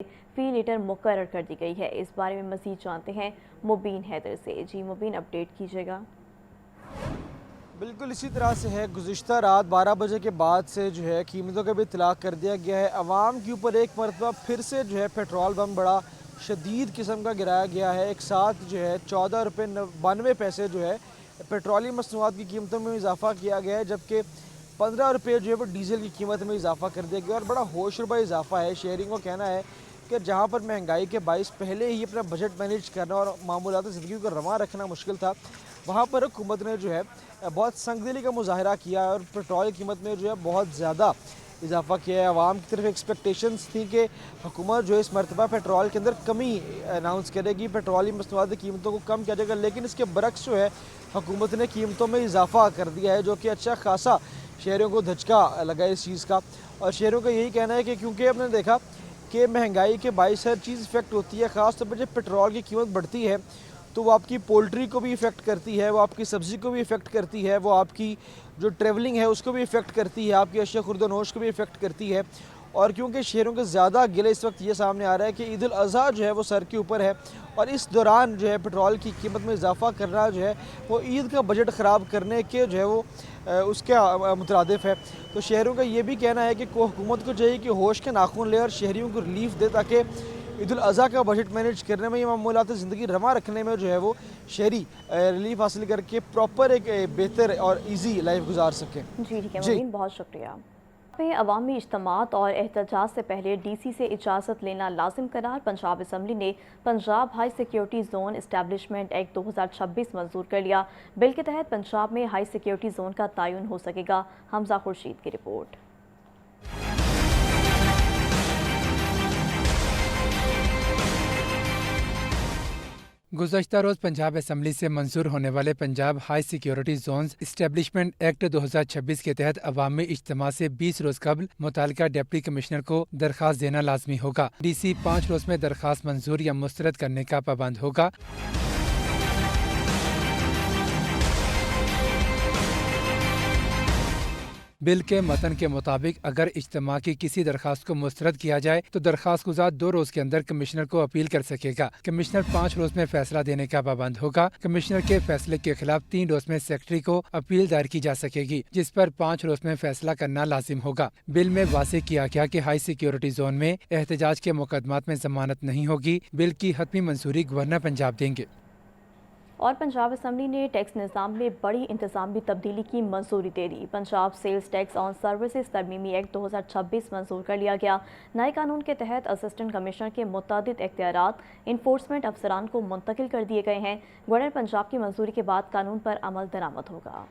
फी litre मुकर्रर कर दी गई है। इस बारे में मज़ीद जानते हैं मुबीन हैदर से। जी मुबीन, अपडेट कीजिएगा। बिल्कुल इसी तरह से है। गुज़िश्ता रात 12 बजे के बाद से जो है कीमतों का भी इतलाक़ कर दिया गया है। आवाम के ऊपर एक मरतबा फिर से जो है पेट्रोल बम बड़ा शदीद किस्म का गिराया गया है। एक साथ जो है 14 रुपये 92 पैसे जो है पेट्रोलियम मसनूआत की कीमतों में इजाफ़ा किया गया है, जबकि 15 रुपये जो है वो डीज़ल की कीमत में इजाफ़ा कर दिया गया और बड़ा होशरुबा इजाफ़ा है। शहरियों का कहना है कि जहाँ पर महंगाई के बाइस पहले ही अपना बजट मैनेज करना और मामूलात ज़िंदगी को रवा रखना मुश्किल था, वहाँ पर हुकूमत ने जो है बहुत संगदिली का मुजाहरा किया है और पेट्रोल की कीमत में जो है बहुत ज़्यादा इजाफा किया है। आवाम की तरफ एक्सपेक्टेशंस थी कि हुकूमत जो है इस मरतबा पेट्रोल के अंदर कमी अनाउंस करेगी, पेट्रोलियम मसनूआत की कीमतों को कम किया जाएगा, लेकिन इसके बरक्स जो है हुकूमत ने कीमतों में इजाफा कर दिया है, जो कि अच्छा खासा शहरियों को धचका लगा इस चीज़ का। और शहरियों का यही कहना है कि क्योंकि हमने देखा कि महंगाई के बाइस हर चीज़ इफेक्ट होती है, ख़ास तौर पर जब पेट्रोल की कीमत बढ़ती है तो वो आपकी पोल्ट्री को भी इफ़ेक्ट करती है, वो आपकी सब्ज़ी को भी इफ़ेक्ट करती है, वो आपकी जो ट्रैवलिंग है उसको भी इफ़ेक्ट करती है, आपकी अशिया खुर्द-ओ-नोश को भी इफ़ेक्ट करती है। और क्योंकि शहरों के ज़्यादा गिले इस वक्त ये सामने आ रहा है कि ईद उल अज़हा जो है वो सर के ऊपर है और इस दौरान जो है पेट्रोल की कीमत में इजाफा करना जो है वो ईद का बजट ख़राब करने के जो है वो उसके मुतरादिफ है। तो शहरों का ये भी कहना है कि हुकूमत को चाहिए कि होश के नाखून ले और शहरियों को रिलीफ दे, ताकि ईद उल अज़हा का बजट मैनेज करने में, या मामूलात ज़िंदगी रवा रखने में जो है वो शहरी रिलीफ हासिल करके प्रॉपर एक बेहतर और ईजी लाइफ गुजार सकें। जी ठीक है जी मुबीन, बहुत शुक्रिया। में अवामी इज्तिमात और एहतजाज से पहले DC से इजाज़त लेना लाजिम करार। पंजाब असम्बली ने Punjab high security zone establishment act 2026 मंजूर कर लिया। बिल के तहत पंजाब में हाई सिक्योरिटी जोन का तयन हो सकेगा। हमजा खुर्शीद की रिपोर्ट। गुज़श्ता रोज़ पंजाब असम्बली से मंजूर होने वाले Punjab high security zones establishment act 2026 के तहत अवामी इज्तिमा से 20 रोज़ कबल मुतालिका डिप्टी कमिश्नर को दरख्वास्त देना लाजमी होगा। DC 5 रोज़ में दरख्वास्त मंजूर या मुस्तरद करने का पाबंद होगा। बिल के मतन के मुताबिक अगर इज्तिमा की किसी दरखास्त को मुस्तरद किया जाए तो दरखास्त गुजार 2 रोज के अंदर कमिश्नर को अपील कर सकेगा। कमिश्नर 5 रोज में फैसला देने का पाबंद होगा। कमिश्नर के फैसले के खिलाफ 3 रोज में सेक्रेटरी को अपील दायर की जा सकेगी, जिस पर 5 रोज में फैसला करना लाजिम होगा। बिल में वाज़ेह किया गया कि हाई सिक्योरिटी जोन में एहतजाज के मुकदमात में जमानत नहीं होगी। बिल की हतमी मंजूरी गवर्नर पंजाब देंगे। और पंजाब असम्बली ने टैक्स निज़ाम में बड़ी इंतजामी तब्दीली की मंजूरी दे दी। Punjab sales tax on services तरमीमी एक्ट 2026 मंजूर कर लिया गया। नए कानून के तहत असिस्टेंट कमिश्नर के मुतादिद इख्तियारात इन्फोर्समेंट अफसरान को मुंतकिल कर दिए गए हैं। गवर्नर पंजाब की मंजूरी के बाद कानून पर अमल दरामद होगा।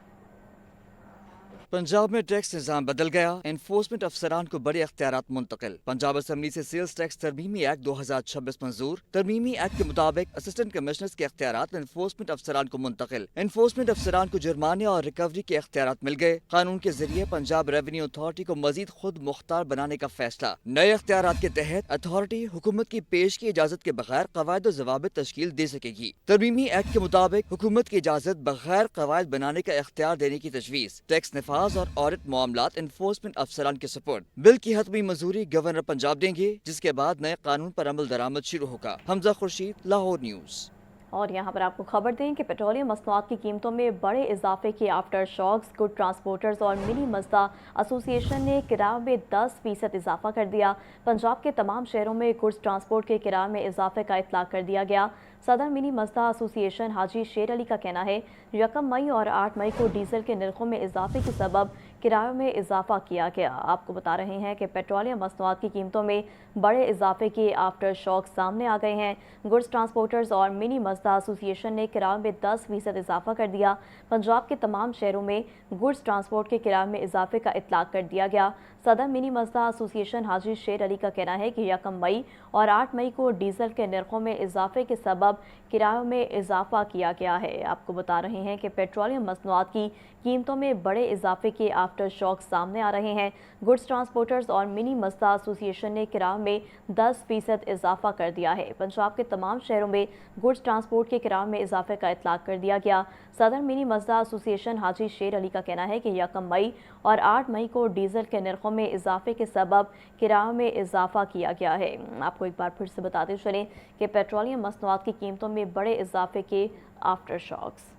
पंजाब में टैक्स निज़ाम बदल गया, एनफोर्समेंट अफसरान को बड़े अख्तियारात मुंतकिल। पंजाब असम्बली से सेल्स टैक्स तरमीमी एक्ट 2026 मंजूर। तरमीमी एक्ट के मुताबिक असिस्टेंट कमिश्नर्स के अख्तियारात एनफोर्समेंट अफसरान को मुंतकिल। एनफोर्समेंट अफसरान को जुर्माने और रिकवरी के अख्तियारात मिल गए। कानून के जरिए पंजाब रेवेन्यू अथॉरिटी को मजीद खुद मुख्तार बनाने का फैसला। नए अख्तियारात के तहत अथॉरिटी हुकूमत की पेश की इजाजत के बगैर कवायद ज़वाबित तश्कील दे सकेगी। तरमीमी एक्ट के मुताबिक हुकूमत की इजाजत बगैर कवायद बनाने का इख्तियार देने की तजवीज़। टैक्स और ऑडिट मामलात एनफोर्समेंट अफसरान के सपोर्ट। बिल की हतमी मंजूरी गवर्नर पंजाब देंगे, जिसके बाद नए कानून पर अमल दरामद शुरू होगा। हमजा खुर्शीद, लाहौर न्यूज़। और यहाँ पर आपको खबर दें कि पेट्रोलियम मसनूआत की कीमतों में बड़े इजाफे के आफ्टर शॉक्स गुड ट्रांसपोर्टर्स और मिनी मज़दा एसोसिएशन ने किराए में 10% इजाफा कर दिया। पंजाब के तमाम शहरों में गुड्स ट्रांसपोर्ट के किराए में इजाफे का इतलाक कर दिया गया। सदर मिनी मज़दा एसोसिएशन हाजी शेर अली का कहना है 1 मई और 8 मई को डीजल के नरखों में इजाफे के सबब किरायों में इजाफा किया गया। आपको बता रहे हैं कि पेट्रोलियम मसनूआत की कीमतों में बड़े इजाफे के आफ्टर शॉक सामने आ गए हैं। गुड्स ट्रांसपोर्टर्स और मिनी मज़दा एसोसिएशन ने किरायों में 10% इजाफा कर दिया। पंजाब के तमाम शहरों में गुड्स ट्रांसपोर्ट के किराए में इजाफे का इतलाक कर दिया गया। सदर मिनी मज़दा एसोसिएशन हाजी शेर अली का कहना है कि 1 मई और 8 मई को डीजल के नरखों में इजाफे के सबब किरायों में इजाफा किया गया है। आपको बता रहे हैं कि पेट्रोलियम मसनूआत की कीमतों में बड़े इजाफे के आफ्टर शॉक सामने आ रहे हैं। गुड्स ट्रांसपोर्टर्स और मिनी मज़दा एसोसिएशन ने किरायों में 10% इजाफा कर दिया है। पंजाब के तमाम शहरों में गुड्स ट्रांसपोर्ट के किरायों में इजाफे का इतलाक कर दिया गया। सदर मिनी मज़दा एसोसिएशन हाजी शेर अली का कहना है कि 1 मई और 8 मई को डीजल के नरखों तनख्वाहों में इजाफे के सबब किरायों में इजाफा किया गया है। आपको एक बार फिर से बताते चलें कि पेट्रोलियम मसनूआत की कीमतों में बड़े इजाफे के आफ्टर शॉक्स।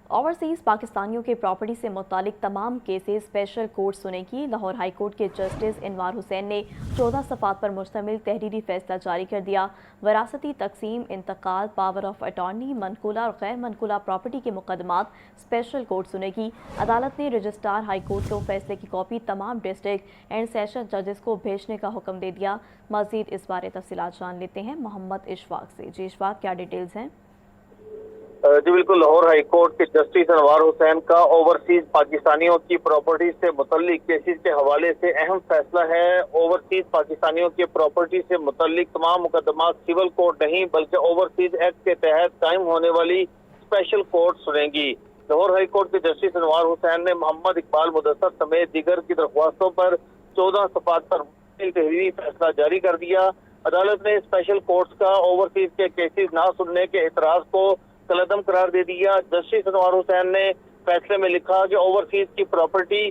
ओवरसीज़ पाकिस्तानियों के प्रॉपर्टी से मुतालिक तमाम केसेस स्पेशल कोर्ट सुनेगी। लाहौर हाई कोर्ट के जस्टिस इनवार हुसैन ने 14 सफ़ात पर मुश्तमिल तहरीरी फैसला जारी कर दिया। वरासती तकसीम, इंतकाल, पावर ऑफ अटॉर्नी, मनकूला और गैर मनकूला प्रॉपर्टी के मुकदमात स्पेशल कोर्ट सुनेगी। अदालत ने रजिस्ट्रार हाई कोर्ट को फैसले की कॉपी तमाम डिस्ट्रिक्ट एंड सेशन जजेस को भेजने का हुक्म दे दिया। मज़ीद इस बारे तफसीलात जान लेते हैं मोहम्मद इशफाक से। जी इशफाक, क्या डिटेल्स हैं? जी बिल्कुल, लाहौर हाई कोर्ट के जस्टिस इनवार हुसैन का ओवरसीज पाकिस्तानियों की प्रॉपर्टी से मुतल्लिक केसेस के हवाले से अहम फैसला है। ओवरसीज पाकिस्तानियों की प्रॉपर्टी से मुतल्लिक तमाम मुकदमा सिविल कोर्ट नहीं बल्कि ओवरसीज एक्ट के तहत कायम होने वाली स्पेशल कोर्ट सुनेंगी। लाहौर हाई कोर्ट के जस्टिस इनवार हुसैन ने मोहम्मद इकबाल मुदस्सर समेत दीगर की दरख्वास्तों पर 14 सफ़ात पर तहरीरी फैसला जारी कर दिया। अदालत ने स्पेशल कोर्ट्स का ओवरसीज के केसेस ना सुनने के एतराज को कलअदम करार दे दिया। जस्टिस इनवार हुसैन ने फैसले में लिखा कि ओवरसीज की प्रॉपर्टी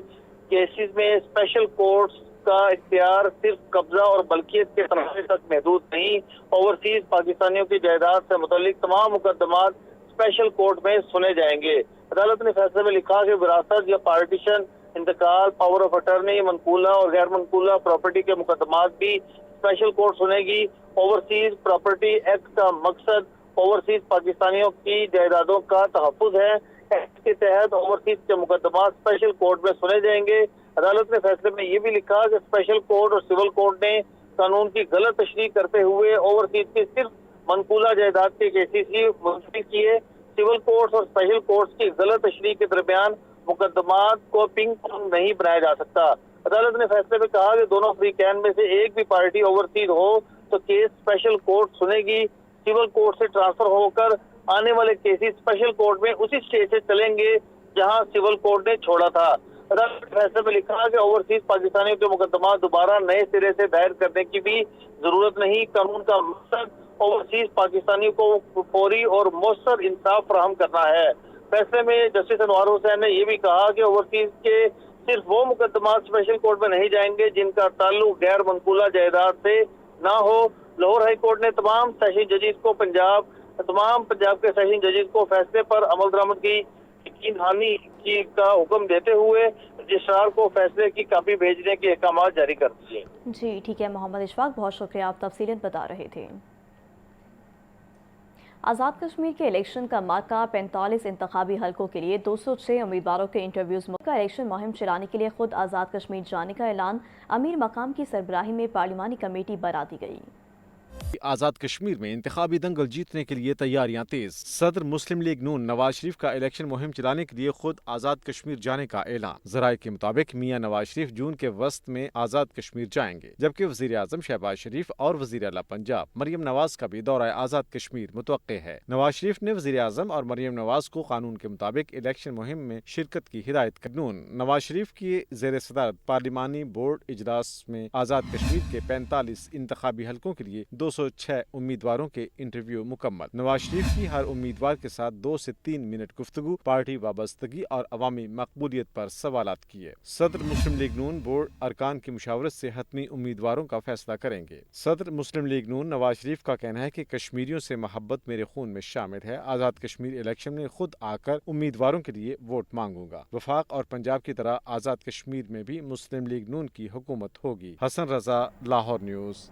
केसेस में स्पेशल कोर्ट्स का इख्तियार सिर्फ कब्जा और मलकियत के तनाज़े तक महदूद नहीं, ओवरसीज पाकिस्तानियों की जायदाद से मुतल्लिक तमाम मुकदमात स्पेशल कोर्ट में सुने जाएंगे। अदालत ने फैसले में लिखा कि विरासत या पार्टीशन, इंतकाल, पावर ऑफ अटर्नी, मनकूला और गैर मनकूला प्रॉपर्टी के मुकदमात भी स्पेशल कोर्ट सुनेगी। ओवरसीज प्रॉपर्टी एक्ट का मकसद ओवरसीज पाकिस्तानियों की जायदादों का तहफ़्फ़ुज़ है। एक्ट के तहत ओवरसीज के मुकदमात स्पेशल कोर्ट में सुने जाएंगे। अदालत ने फैसले में ये भी लिखा कि स्पेशल कोर्ट और सिविल कोर्ट ने कानून की गलत तशरीह करते हुए ओवरसीज की सिर्फ मनकूला जायदाद के केसेस ही मुंतकिल किए। सिविल कोर्ट्स और स्पेशल कोर्ट्स की गलत तशरीह के दरमियान मुकदमात को पिंग पोंग नहीं बनाया जा सकता। अदालत ने फैसले में कहा कि दोनों फ्रीकैन में से एक भी पार्टी ओवरसीज हो तो केस स्पेशल कोर्ट सुनेगी। सिविल कोर्ट से ट्रांसफर होकर आने वाले केसेस स्पेशल कोर्ट में उसी स्टेज से चलेंगे जहां सिविल कोर्ट ने छोड़ा था। अदालत ने फैसले में लिखा कि ओवरसीज पाकिस्तानियों के मुकदमा दोबारा नए सिरे से दायर करने की भी जरूरत नहीं। कानून का मकसद ओवरसीज पाकिस्तानियों को फौरी और मौसर इंसाफ फराहम करना है। फैसले में जस्टिस इनवार हुसैन ने यह भी कहा कि ओवरसीज के सिर्फ वो मुकदमा स्पेशल कोर्ट में नहीं जाएंगे जिनका ताल्लुक गैर मनकूला जायदाद से ना हो। लाहौर हाई कोर्ट ने तमाम सेशन जजेस को पंजाब के सेशन जजेस को फैसले पर अमल दरामद की यकीन दहानी का हुक्म देते हुए रजिस्ट्रार को फैसले की कॉपी भेजने के अहकाम जारी कर दिए। जी ठीक है मोहम्मद इशफाक, बहुत शुक्रिया, आप तफसीलन बता रहे थे। आज़ाद कश्मीर के इलेक्शन का मार्का 45 इंतखाबी हलकों के लिए 206 उम्मीदवारों के इंटरव्यूज़ का इलेक्शन मुहिम चलाने के लिए खुद आज़ाद कश्मीर जाने का ऐलान। अमीर मकाम की सरबराही में पार्लिमानी कमेटी बना दी गई। आज़ाद कश्मीर में इंतखाबी दंगल जीतने के लिए तैयारियां तेज। सदर मुस्लिम लीग नून नवाज शरीफ का इलेक्शन मुहिम चलाने के लिए खुद आज़ाद कश्मीर जाने का ऐलान। ज़राए के मुताबिक मियां नवाज शरीफ जून के वस्त में आज़ाद कश्मीर जाएंगे, जबकि वज़ीर आज़म शहबाज शरीफ और वज़ीर आला पंजाब मरियम नवाज का भी दौरा आज़ाद कश्मीर मुतवक्के है। नवाज शरीफ ने वज़ीर आज़म और मरियम नवाज को कानून के मुताबिक इलेक्शन मुहिम में शिरकत की हिदायत कर। नून नवाज शरीफ की ज़ेर सदारत पार्लिमानी बोर्ड इजलास में आज़ाद कश्मीर के 45 इंतखाबी हलकों के लिए 206 उम्मीदवारों के इंटरव्यू मुकम्मल। नवाज शरीफ की हर उम्मीदवार के साथ 2 से 3 मिनट गुफ्तगू, पार्टी वाबस्तगी और अवामी मकबूलियत पर सवालात किए। सदर मुस्लिम लीग नून बोर्ड अरकान की मुशावरत से हतमी उम्मीदवारों का फैसला करेंगे। सदर मुस्लिम लीग नून नवाज शरीफ का कहना है कि कश्मीरियों से मोहब्बत मेरे खून में शामिल है। आज़ाद कश्मीर इलेक्शन में खुद आकर उम्मीदवारों के लिए वोट मांगूंगा। वफाक और पंजाब की तरह आज़ाद कश्मीर में भी मुस्लिम लीग नून की हुकूमत होगी। हसन रजा, लाहौर न्यूज़।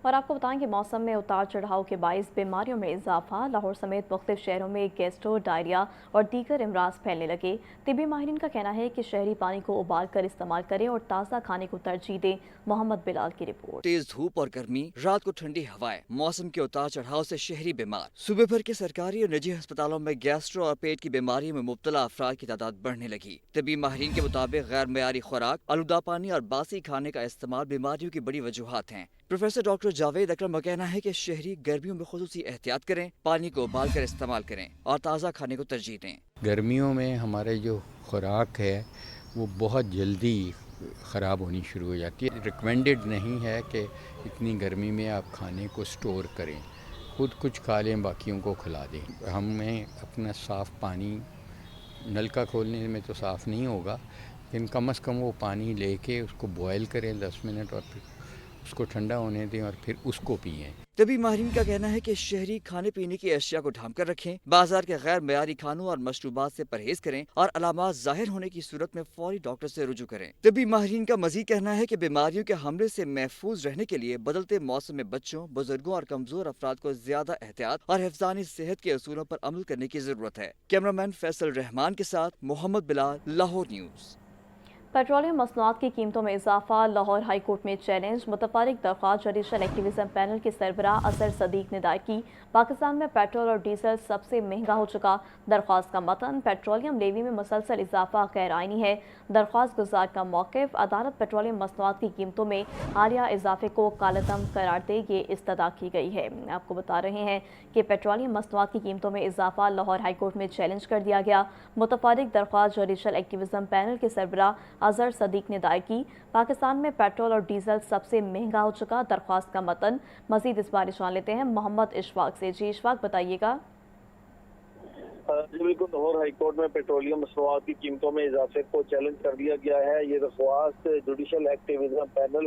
और आपको बताएं कि मौसम में उतार चढ़ाव के बाइस बीमारियों में इजाफा। लाहौर समेत मुख्तलिफ शहरों में गैस्ट्रो, डायरिया और दीगर अमराज फैलने लगे। तिबी माहिरीन का कहना है कि शहरी पानी को उबाल कर इस्तेमाल करें और ताज़ा खाने को तरजीह दें। मोहम्मद बिलाल की रिपोर्ट। तेज धूप और गर्मी, रात को ठंडी हवाएं, मौसम के उतार चढ़ाव से शहरी बीमार। सूबे भर के सरकारी और निजी अस्पतालों में गैस्ट्रो और पेट की बीमारियों में मुब्तला अफराद की तादाद बढ़ने लगी। तिबी माहिरीन के मुताबिक गैर मयारी खुराक, आलूदा पानी और बासी खाने का इस्तेमाल बीमारियों की बड़ी वजूहात हैं। प्रोफेसर डॉक्टर जावेद अकरम का कहना है कि शहरी गर्मियों में खुसूसी एहतियात करें, पानी को उबाल कर इस्तेमाल करें और ताज़ा खाने को तरजीह दें। गर्मियों में हमारे जो खुराक है वो बहुत जल्दी ख़राब होनी शुरू हो जाती है। रिकमेंडेड नहीं है कि इतनी गर्मी में आप खाने को स्टोर करें, खुद कुछ खा लें, बाकियों को खिला दें। हमें अपना साफ़ पानी, नल का खोलने में तो साफ़ नहीं होगा, लेकिन कम से कम वो पानी लेके उसको बॉयल करें 10 मिनट और फिर उसको ठंडा होने दें और फिर उसको पिएं। तभी माहिरीन का कहना है कि शहरी खाने पीने की अशिया को ढांप कर रखें, बाजार के गैर मयारी खानों और मशरूबात से परहेज करें और अलामात जाहिर होने की सूरत में फौरी डॉक्टर से रुजू करें। तभी माहिरीन का मजीद कहना है कि बीमारियों के हमले से महफूज रहने के लिए बदलते मौसम में बच्चों, बुजुर्गों और कमजोर अफराद को ज्यादा एहतियात और हिफ्ज़ानी सेहत के असूलों पर अमल करने की जरूरत है। कैमरामैन फैसल रहमान के साथ मोहम्मद बिलाल, लाहौर न्यूज़। पेट्रोलियम मसनूआत की कीमतों में इजाफा, लाहौर हाई कोर्ट में चैलेंज, मुतफारिक दरख्वास्त जुडिशल एक्टिविज्म पैनल के सरबराह अजहर सदीक ने दायर की। पाकिस्तान में पेट्रोल और डीजल सबसे महंगा हो चुका। दरख्वास्त का मतन, पेट्रोलियम लेवी में मुसलसल इजाफा गैर आइनी है। दरख्वास्त गुजार का मौक़िफ़, अदालत पेट्रोलियम मसनूआत की कीमतों में हालिया इजाफे को कालअदम करार दे ये इस्तदा की गई है। आपको बता रहे हैं कि पेट्रोलियम मसनूआत की कीमतों में इजाफा लाहौर हाई कोर्ट में चैलेंज कर दिया गया। मुतफारिक दरख्वास्त जुडिशल एक्टिविज्म पैनल के सरबराह अजहर सदीक ने दायर की। पाकिस्तान में पेट्रोल और डीजल सबसे महंगा हो चुका। दरख्वास्त का मतन मजीद इस बारे जान लेते हैं मोहम्मद इशफाक से। जी इशफाक, बताइएगा। जी बिल्कुल, लाहौर हाई कोर्ट में पेट्रोलियम मसनूआत की कीमतों में इजाफे को चैलेंज कर दिया गया है। ये दरख्वास्त जुडिशल एक्टिविज्म पैनल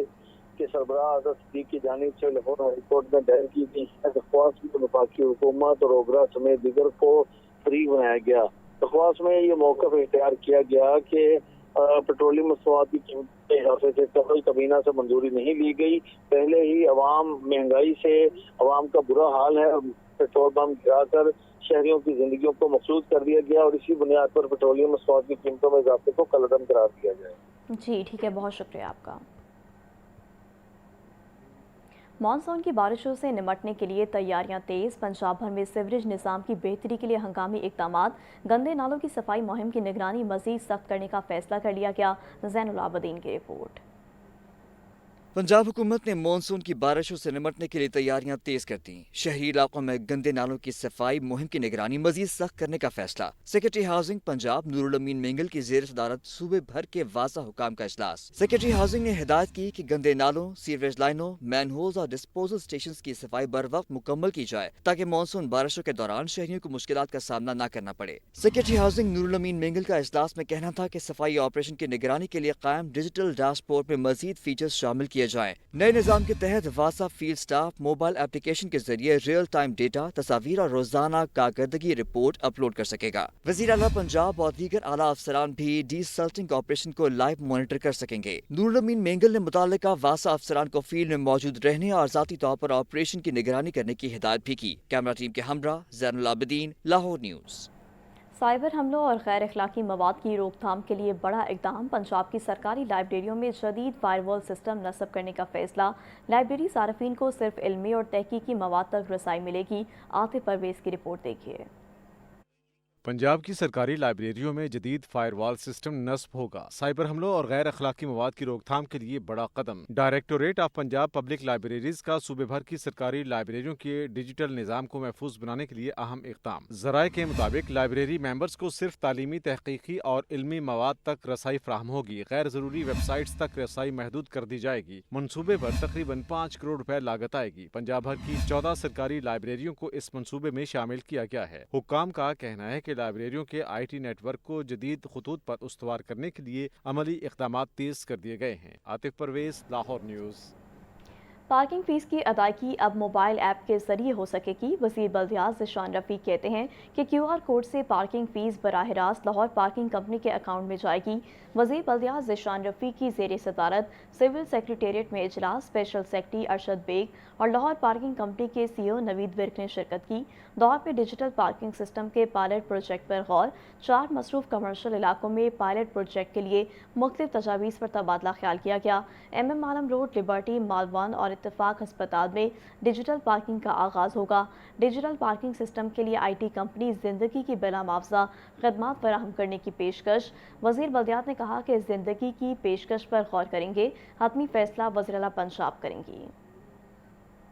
के सरबराह अजहर सदीक की जानिब से लाहौर हाई कोर्ट में दायर की गई है। दरख्वास्त में वफाकी हुकूमत और ओगरा समेत दीगर को फरीक बनाया गया। दरख्वास्त में ये मौक़िफ़ इख्तियार किया गया कि पेट्रोलियम मसनूआत की कीमत में इजाफे से कबल कबीना से मंजूरी नहीं ली गई। पहले ही अवाम महंगाई से अवाम का बुरा हाल है। पेट्रोल पंप गिराकर शहरियों की जिंदगियों को मखलूद कर दिया गया और इसी बुनियाद पर पेट्रोलियम मसनूआत की कीमतों में इजाफे को कलअदम करार दिया जाए। जी ठीक है, बहुत शुक्रिया आपका। मानसून की बारिशों से निमटने के लिए तैयारियां तेज। पंजाब भर में सीवरेज निज़ाम की बेहतरी के लिए हंगामी इक़दामात। गंदे नालों की सफाई मुहिम की निगरानी मजीद सख्त करने का फैसला कर लिया गया। ज़ैनुल आबदीन की रिपोर्ट। पंजाब हुकूमत ने मानसून की बारिशों से निमटने के लिए तैयारियां तेज कर दी। शहरी इलाकों में गंदे नालों की सफाई मुहिम की निगरानी मजीद सख्त करने का फैसला। सेक्रेटरी हाउसिंग पंजाब नूरुल अमीन मेंगल की ज़ेर सदारत सूबे भर के वाज़ा हुकाम का इजलास। सेक्रेटरी हाउसिंग ने हिदायत की कि गंदे नालों, सीवरेज लाइनों, मैनहोल्स और डिस्पोजल स्टेशन की सफाई बर वक्त मुकम्मल की जाए ताकि मानसून बारिशों के दौरान शहरियों को मुश्किलात का सामना न करना पड़े। सेक्रेटरी हाउसिंग नूरुल अमीन मेंगल का इजलास में कहना था कि सफाई ऑपरेशन की निगरानी के लिए कायम डिजिटल डैशबोर्ड में मजीद फीचर्स शामिल किए जाएं। नए निजाम के तहत वासा फील्ड स्टाफ मोबाइल एप्लीकेशन के जरिए रियल टाइम डेटा, तस्वीर और रोजाना कारकर्दगी रिपोर्ट अपलोड कर सकेगा। वज़ीर आला पंजाब और दीगर आला अफसरान भी डीसल्टिंग ऑपरेशन को लाइव मॉनिटर कर सकेंगे। नूरुल अमीन मेंगल ने मुताल्लिका वासा अफसरान को फील्ड में मौजूद रहने और ज़ाती तौर पर ऑपरेशन की निगरानी करने की हिदायत भी की। कैमरा टीम के हमरा ज़ैनुल आबदीन, लाहौर न्यूज़। साइबर हमलों और गैर अखलाकी मवाद की रोकथाम के लिए बड़ा इकदाम। पंजाब की सरकारी लाइब्रेरियों में जदीद फायरवॉल सिस्टम नस्ब करने का फैसला। लाइब्रेरी सार्फिन को सिर्फ इल्मी और तहकीकी मवाद तक रसाई मिलेगी। आतिफ परवेज की रिपोर्ट देखिए। पंजाब की सरकारी लाइब्रेरियों में जदीद फायरवॉल सिस्टम नस्ब होगा। साइबर हमलों और गैर अखलाकी मवाद की रोकथाम के लिए बड़ा कदम। Directorate of Punjab public libraries का सूबे भर की सरकारी लाइब्रेरियों के डिजिटल निज़ाम को महफूज बनाने के लिए अहम इक़दाम। ज़राए के मुताबिक लाइब्रेरी मेंबर्स को सिर्फ तालीमी, तहकीकी और इल्मी मवाद तक रसाई फ्राहम होगी। गैर ज़रूरी वेबसाइट्स तक रसाई महदूद कर दी जाएगी। मनसूबे पर तकरीबन 5 करोड़ रुपए लागत आएगी। पंजाब भर की 14 सरकारी लाइब्रेरियों को इस मनसूबे में शामिल किया गया है। हुक्काम का कहना है कि लाइब्रेरियों के IT नेटवर्क को जदीद खतूत पर उस्तवार करने के लिए अमली इक़दामात तेज कर दिए गए हैं। Atif Parvez, Lahore news. Parking fee की अदायगी अब मोबाइल ऐप के जरिए हो सकेगी। वज़ीर बल्दियात ज़िशान रफ़ीक कहते हैं कि QR कोड से पार्किंग फीस बराह रास्त लाहौर पार्किंग कंपनी के अकाउंट में जाएगी। वज़ीर बल्दियात ज़िशान रफ़ीक की ज़ेर सदारत सिविल सेक्रेटेरिएट में इजलास स्पेशल सेक्रेटरी अरशद बेग और लाहौर पार्किंग कंपनी के CEO नवीद विर्क ने शिरकत की। दौर में डिजिटल पार्किंग सिस्टम के पायलट प्रोजेक्ट पर गौर। 4 मसरूफ कमर्शल इलाकों में पायलट प्रोजेक्ट के लिए मुख्तलिफ तजावीज़ पर तबादला ख्याल किया गया। MM आलम रोड, लिबर्टी, मालवान और इत्तेफाक अस्पताल में डिजिटल पार्किंग का आगाज़ होगा। डिजिटल पार्किंग सिस्टम के लिए IT कंपनी जिंदगी की बिला मुआवजा खदमात फराहम करने की पेशकश। वज़ीर बल्दियात ने कहा कि जिंदगी की पेशकश पर गौर करेंगे। हतमी फैसला वज़ीर आला पंजाब करेंगी।